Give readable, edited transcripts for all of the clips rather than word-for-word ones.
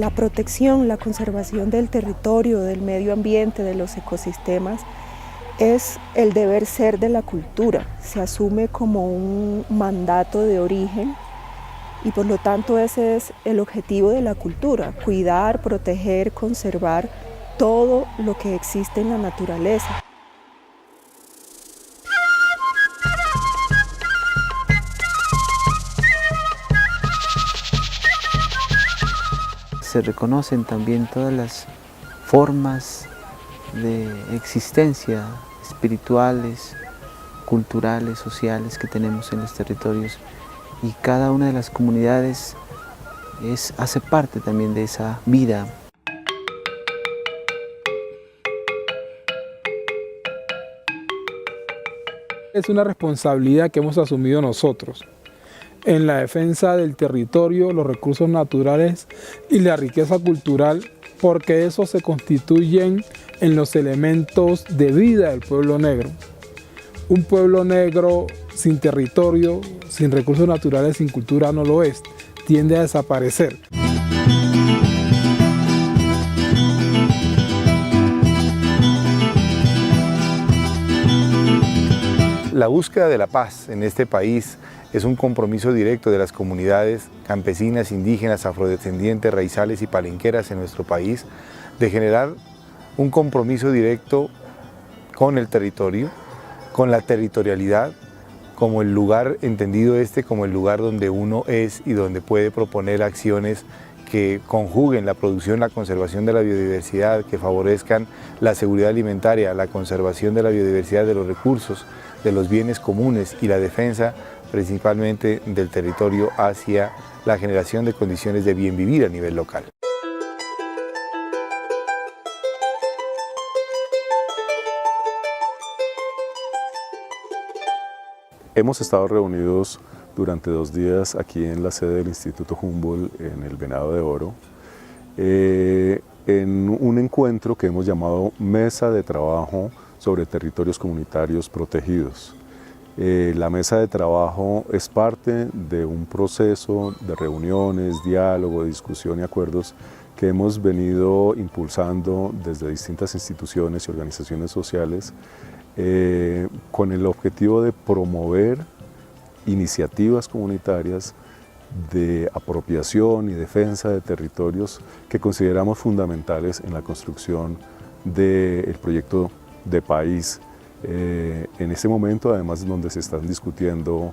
la protección, la conservación del territorio, del medio ambiente, de los ecosistemas, es el deber ser de la cultura. Se asume como un mandato de origen y por lo tanto ese es el objetivo de la cultura: cuidar, proteger, conservar todo lo que existe en la naturaleza. Se reconocen también todas las formas de existencia espirituales, culturales, sociales que tenemos en los territorios, y cada una de las comunidades hace parte también de esa vida. Es una responsabilidad que hemos asumido nosotros en la defensa del territorio, los recursos naturales y la riqueza cultural, porque esos se constituyen en los elementos de vida del pueblo negro. Un pueblo negro sin territorio, sin recursos naturales, sin cultura no lo es, tiende a desaparecer. La búsqueda de la paz en este país es un compromiso directo de las comunidades campesinas, indígenas, afrodescendientes, raizales y palenqueras en nuestro país, de generar un compromiso directo con el territorio, con la territorialidad, como el lugar entendido como el lugar donde uno es y donde puede proponer acciones que conjuguen la producción, la conservación de la biodiversidad, que favorezcan la seguridad alimentaria, la conservación de la biodiversidad, de los recursos, de los bienes comunes y la defensa principalmente del territorio hacia la generación de condiciones de bien vivir a nivel local. Hemos estado reunidos durante 2 días aquí en la sede del Instituto Humboldt en el Venado de Oro, en un encuentro que hemos llamado Mesa de Trabajo sobre Territorios Comunitarios Protegidos. La mesa de trabajo es parte de un proceso de reuniones, diálogo, discusión y acuerdos que hemos venido impulsando desde distintas instituciones y organizaciones sociales con el objetivo de promover iniciativas comunitarias de apropiación y defensa de territorios que consideramos fundamentales en la construcción del proyecto de país. En este momento, además, donde se están discutiendo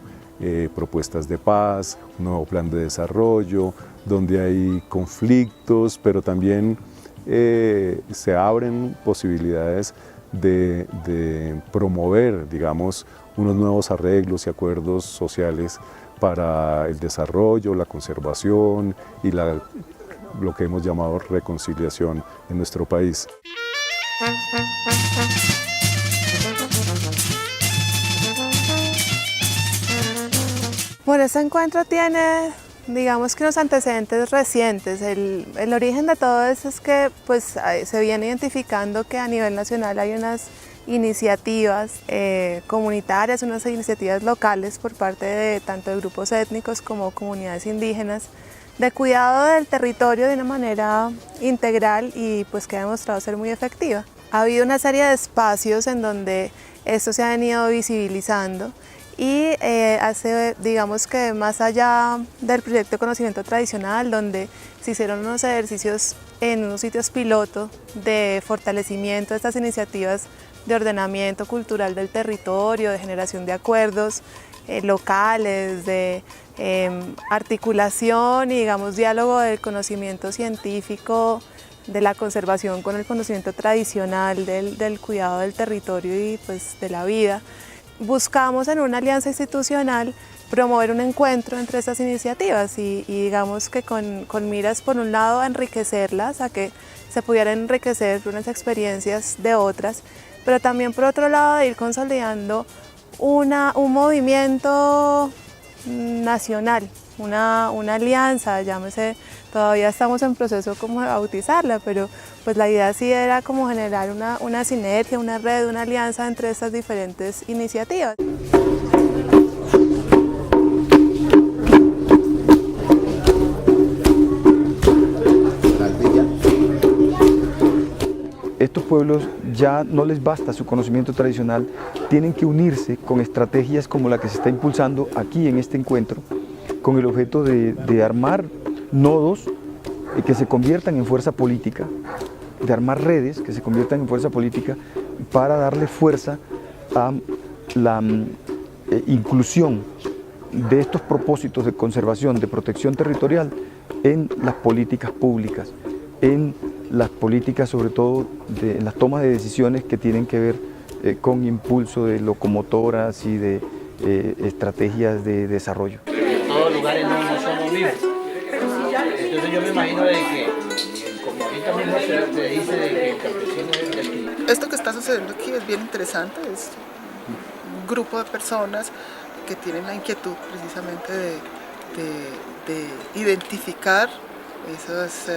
propuestas de paz, un nuevo plan de desarrollo, donde hay conflictos, pero también se abren posibilidades de promover, digamos, unos nuevos arreglos y acuerdos sociales para el desarrollo, la conservación y lo que hemos llamado reconciliación en nuestro país. Bueno, este encuentro tiene, digamos que unos antecedentes recientes. El origen de todo esto es que pues, se viene identificando que a nivel nacional hay unas iniciativas comunitarias, unas iniciativas locales por parte de tanto de grupos étnicos como comunidades indígenas de cuidado del territorio de una manera integral y pues que ha demostrado ser muy efectiva. Ha habido una serie de espacios en donde esto se ha venido visibilizando y digamos que más allá del proyecto de conocimiento tradicional, donde se hicieron unos ejercicios en unos sitios piloto de fortalecimiento de estas iniciativas de ordenamiento cultural del territorio, de generación de acuerdos locales, de articulación y digamos diálogo del conocimiento científico, de la conservación con el conocimiento tradicional del cuidado del territorio y pues de la vida. Buscamos en una alianza institucional promover un encuentro entre estas iniciativas y digamos que con miras por un lado a enriquecerlas, a que se pudieran enriquecer unas experiencias de otras, pero también por otro lado de ir consolidando un movimiento nacional, una alianza, llámese, todavía estamos en proceso como de bautizarla, pero pues la idea sí era como generar una sinergia, una red, una alianza entre estas diferentes iniciativas. estos pueblos ya no les basta su conocimiento tradicional, tienen que unirse con estrategias como la que se está impulsando aquí en este encuentro, con el objeto de armar nodos que se conviertan en fuerza política, de armar redes que se conviertan en fuerza política para darle fuerza a la inclusión de estos propósitos de conservación, de protección territorial en las políticas públicas, en las políticas sobre todo en las tomas de decisiones que tienen que ver con impulso de locomotoras y de estrategias de desarrollo. En todos lugares no somos vivos. Entonces yo me imagino de que, como ahorita mismo se dice, de que el campesino es de aquí. Esto que está sucediendo aquí es bien interesante, es un grupo de personas que tienen la inquietud precisamente de identificar esos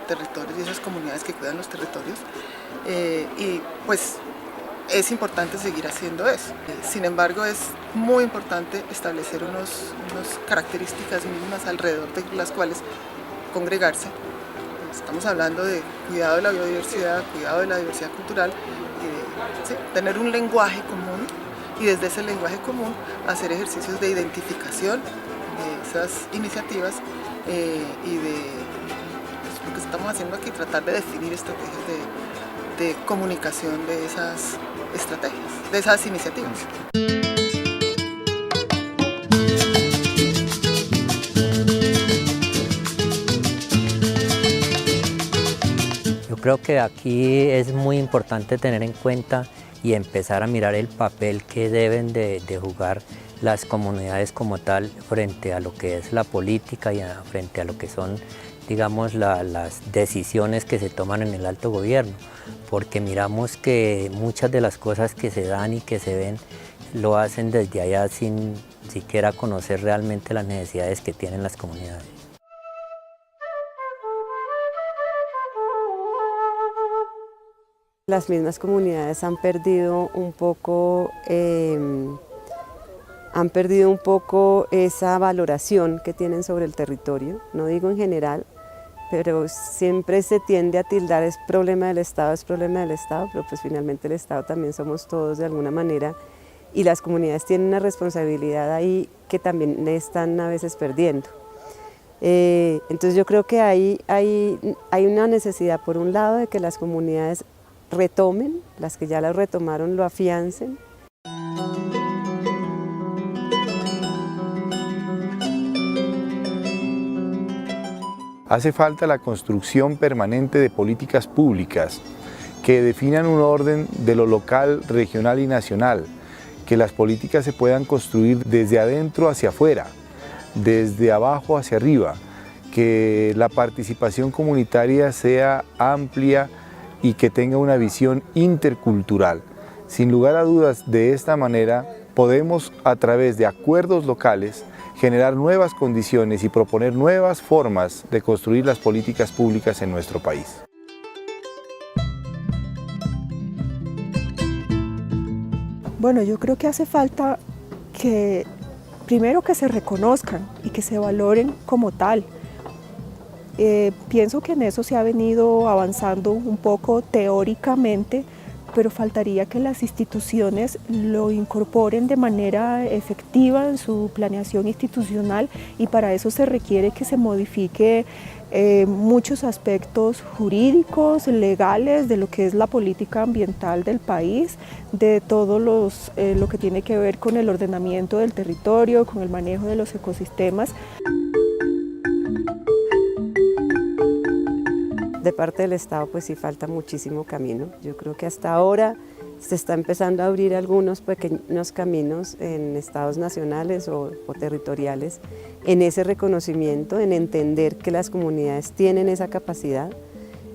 territorios y esas comunidades que cuidan los territorios y pues es importante seguir haciendo eso. Sin embargo, es muy importante establecer unas características mínimas alrededor de las cuales congregarse. Estamos hablando de cuidado de la biodiversidad, cuidado de la diversidad cultural, ¿sí? Tener un lenguaje común y desde ese lenguaje común hacer ejercicios de identificación de esas iniciativas y de pues, lo que estamos haciendo aquí, tratar de definir estrategias de comunicación de esas estrategias, de esas iniciativas. Yo creo que aquí es muy importante tener en cuenta y empezar a mirar el papel que deben de jugar las comunidades como tal frente a lo que es la política y frente a lo que son, digamos, las decisiones que se toman en el alto gobierno, porque miramos que muchas de las cosas que se dan y que se ven lo hacen desde allá sin siquiera conocer realmente las necesidades que tienen las comunidades. Las mismas comunidades han perdido un poco esa valoración que tienen sobre el territorio, no digo en general, pero siempre se tiende a tildar es problema del Estado, pero pues finalmente el Estado también somos todos de alguna manera y las comunidades tienen una responsabilidad ahí que también están a veces perdiendo. Entonces yo creo que hay una necesidad por un lado de que las comunidades retomen, las que ya lo retomaron lo afiancen. Hace falta la construcción permanente de políticas públicas que definan un orden de lo local, regional y nacional, que las políticas se puedan construir desde adentro hacia afuera, desde abajo hacia arriba, que la participación comunitaria sea amplia y que tenga una visión intercultural. Sin lugar a dudas, de esta manera podemos, a través de acuerdos locales, generar nuevas condiciones y proponer nuevas formas de construir las políticas públicas en nuestro país. Bueno, yo creo que hace falta que, primero, que se reconozcan y que se valoren como tal. Pienso que en eso se ha venido avanzando un poco teóricamente, pero faltaría que las instituciones lo incorporen de manera efectiva en su planeación institucional y para eso se requiere que se modifique muchos aspectos jurídicos, legales, de lo que es la política ambiental del país, de todo lo que tiene que ver con el ordenamiento del territorio, con el manejo de los ecosistemas. De parte del Estado pues sí falta muchísimo camino. Yo creo que hasta ahora se está empezando a abrir algunos pequeños caminos en estados nacionales o territoriales en ese reconocimiento, en entender que las comunidades tienen esa capacidad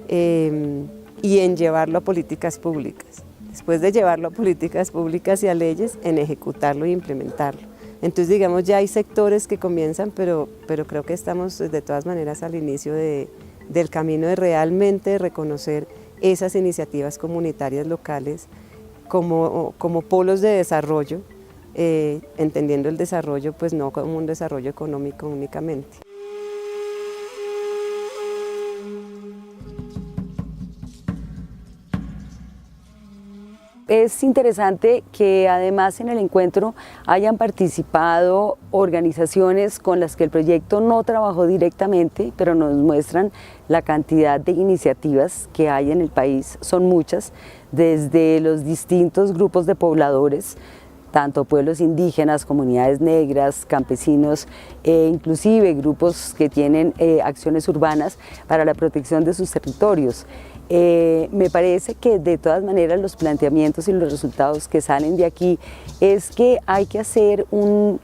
y en llevarlo a políticas públicas. Después de llevarlo a políticas públicas y a leyes, en ejecutarlo e implementarlo. Entonces digamos ya hay sectores que comienzan, pero creo que estamos de todas maneras al inicio del camino de realmente reconocer esas iniciativas comunitarias locales como polos de desarrollo, entendiendo el desarrollo pues no como un desarrollo económico únicamente. Es interesante que además en el encuentro hayan participado organizaciones con las que el proyecto no trabajó directamente, pero nos muestran la cantidad de iniciativas que hay en el país. Son muchas, desde los distintos grupos de pobladores, tanto pueblos indígenas, comunidades negras, campesinos, inclusive grupos que tienen acciones urbanas para la protección de sus territorios. Me parece que de todas maneras los planteamientos y los resultados que salen de aquí es que hay que hacer un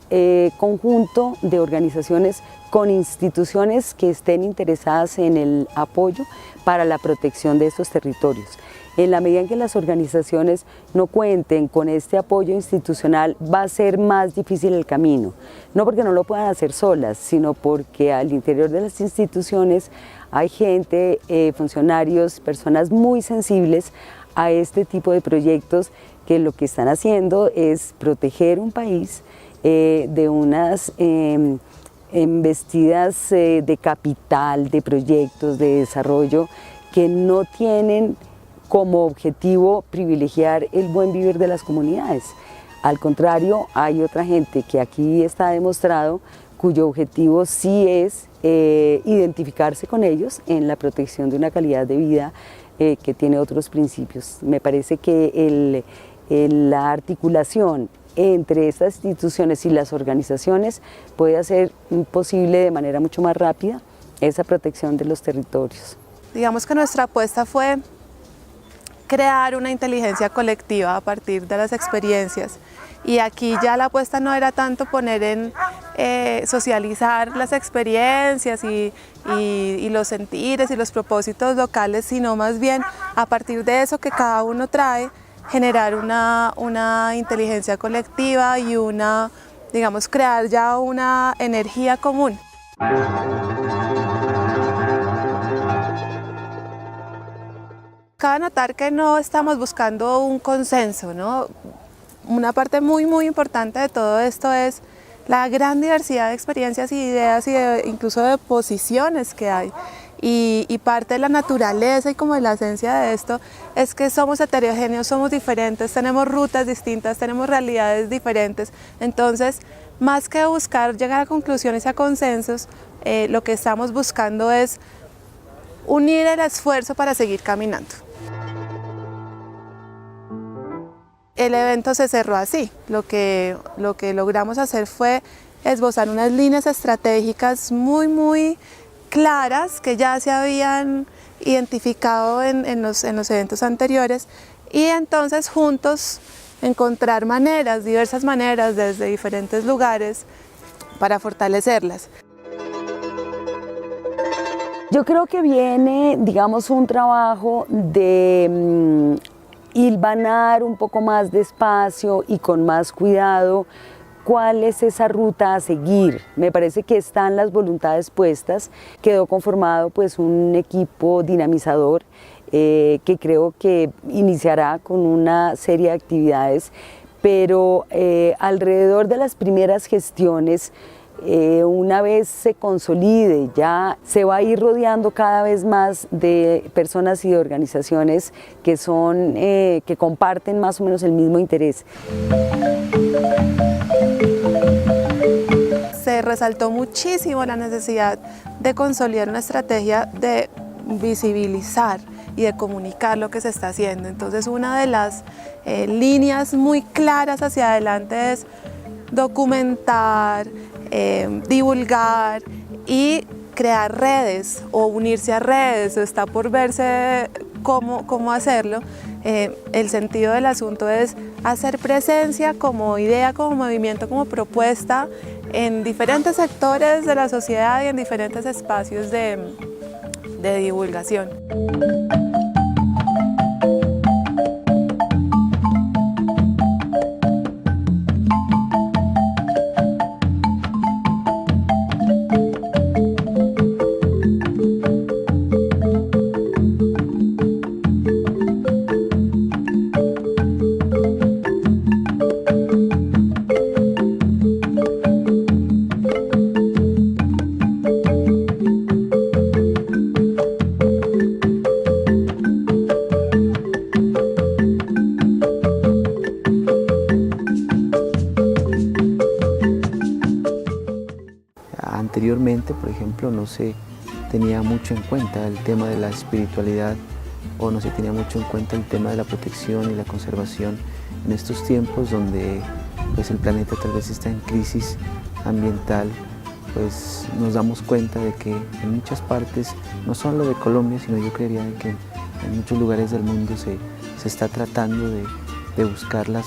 conjunto de organizaciones con instituciones que estén interesadas en el apoyo para la protección de estos territorios. En la medida en que las organizaciones no cuenten con este apoyo institucional, va a ser más difícil el camino. No porque no lo puedan hacer solas, sino porque al interior de las instituciones hay gente, funcionarios, personas muy sensibles a este tipo de proyectos que lo que están haciendo es proteger un país de unas embestidas de capital, de proyectos, de desarrollo que no tienen como objetivo privilegiar el buen vivir de las comunidades. Al contrario, hay otra gente que aquí está demostrado cuyo objetivo sí es identificarse con ellos en la protección de una calidad de vida que tiene otros principios. Me parece que la articulación entre estas instituciones y las organizaciones puede hacer posible de manera mucho más rápida esa protección de los territorios. Digamos que nuestra apuesta fue crear una inteligencia colectiva a partir de las experiencias, y aquí ya la apuesta no era tanto poner en socializar las experiencias y los sentires y los propósitos locales, sino más bien a partir de eso que cada uno trae, generar una inteligencia colectiva y digamos, crear ya una energía común. Cabe notar que no estamos buscando un consenso, ¿no? Una parte muy importante de todo esto es la gran diversidad de experiencias y ideas y incluso de posiciones que hay. Y parte de la naturaleza y como de la esencia de esto es que somos heterogéneos, somos diferentes, tenemos rutas distintas, tenemos realidades diferentes. Entonces, más que buscar llegar a conclusiones y a consensos, lo que estamos buscando es unir el esfuerzo para seguir caminando. El evento se cerró así. Lo que logramos hacer fue esbozar unas líneas estratégicas muy claras que ya se habían identificado en los eventos anteriores, y entonces juntos encontrar diversas maneras desde diferentes lugares para fortalecerlas. Yo creo que viene, digamos, un trabajo de hilvanar un poco más despacio y con más cuidado cuál es esa ruta a seguir. Me parece que están las voluntades puestas, quedó conformado pues un equipo dinamizador que creo que iniciará con una serie de actividades, pero alrededor de las primeras gestiones, una vez se consolide, ya se va a ir rodeando cada vez más de personas y de organizaciones que comparten más o menos el mismo interés. Se resaltó muchísimo la necesidad de consolidar una estrategia de visibilizar y de comunicar lo que se está haciendo. Entonces, una de las líneas muy claras hacia adelante es documentar, divulgar y crear redes o unirse a redes. Está por verse cómo hacerlo. El sentido del asunto es hacer presencia como idea, como movimiento, como propuesta en diferentes sectores de la sociedad y en diferentes espacios de divulgación. ejemplo, no se tenía mucho en cuenta el tema de la espiritualidad o no se tenía mucho en cuenta el tema de la protección y la conservación en estos tiempos donde pues, el planeta tal vez está en crisis ambiental. Pues nos damos cuenta de que en muchas partes, no solo de Colombia, sino yo creería que en muchos lugares del mundo se está tratando de buscar las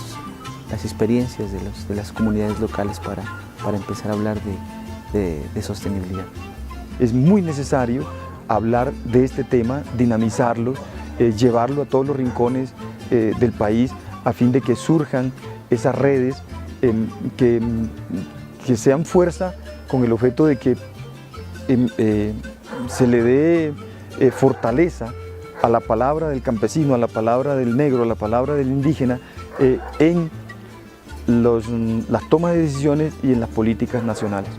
experiencias de las comunidades locales para empezar a hablar de sostenibilidad. Es muy necesario hablar de este tema, dinamizarlo, llevarlo a todos los rincones del país a fin de que surjan esas redes que sean fuerza con el objeto de que se le dé fortaleza a la palabra del campesino, a la palabra del negro, a la palabra del indígena en las tomas de decisiones y en las políticas nacionales.